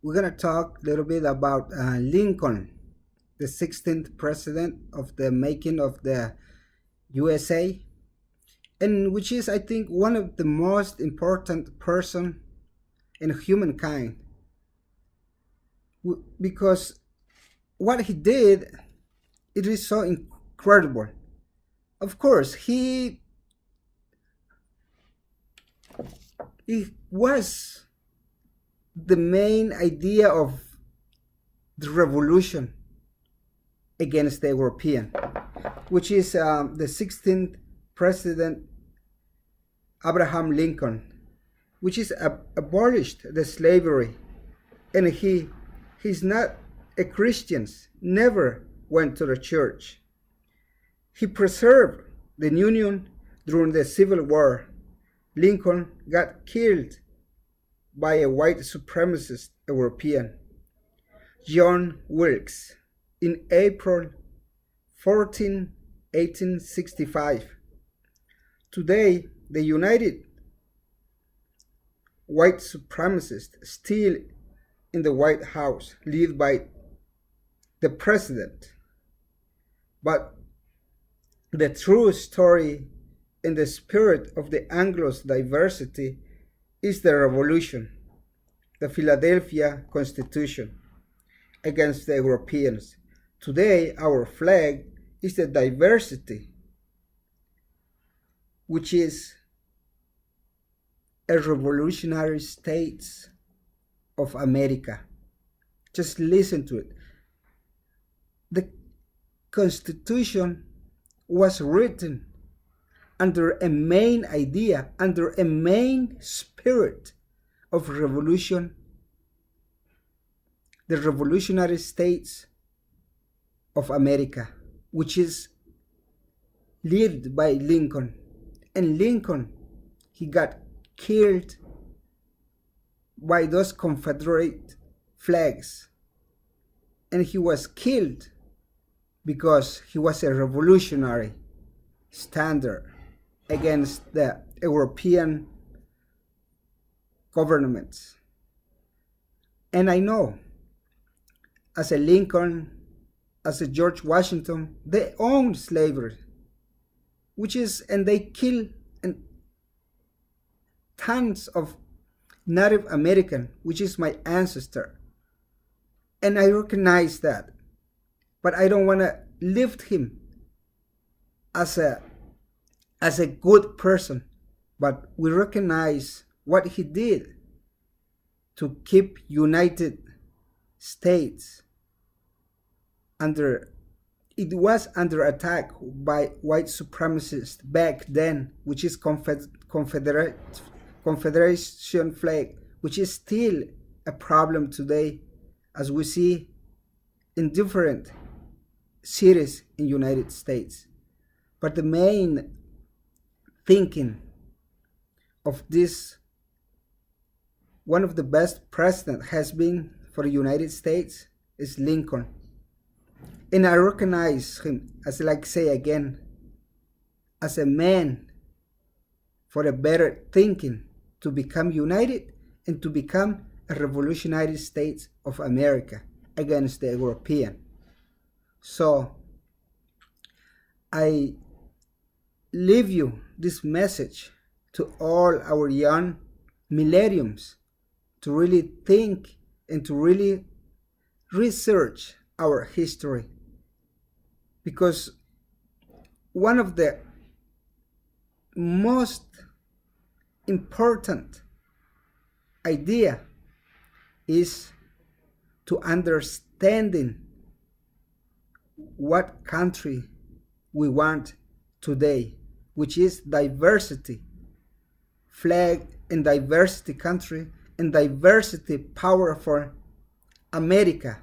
we're going to talk a little bit about Lincoln, the 16th president of the making of the USA, and which is, I think, one of the most important person in humankind, because what he did, it is so incredible. Of course, he was the main idea of the revolution against the European, which is the 16th president Abraham Lincoln, which is abolished the slavery, and he's not a Christian, never went to the church. He preserved the Union during the Civil War. Lincoln got killed by a white supremacist European, John Wilkes, in April 14, 1865. Today, the United white supremacists still in the White House, led by the president. But the true story in the spirit of the Anglo's diversity is the revolution, the Philadelphia Constitution against the Europeans. Today, our flag is the diversity, which is a revolutionary states of America. Just listen to it. The Constitution was written under a main idea, under a main spirit of revolution, the revolutionary states of America, which is led by Lincoln. And Lincoln, he got killed by those Confederate flags. And he was killed because he was a revolutionary standard against the European governments. And I know, as a Lincoln, as a George Washington, they owned slavery, and they killed tons of Native American, which is my ancestor. And I recognize that, but I don't want to lift him as a good person, but we recognize what he did to keep United States it was under attack by white supremacists back then, which is Confederation flag, which is still a problem today, as we see in different cities in United States. But the main thinking of this, one of the best president has been for the United States, is Lincoln. And I recognize him, as say again, as a man for a better thinking, to become united and to become a revolutionary states of America against the European. So I leave you this message to all our young millenniums to really think and to really research our history, because one of the most important idea is to understanding what country we want today, which is diversity flag and diversity country and diversity power for America.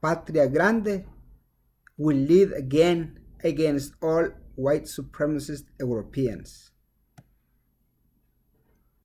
Patria Grande will lead again against all white supremacist Europeans.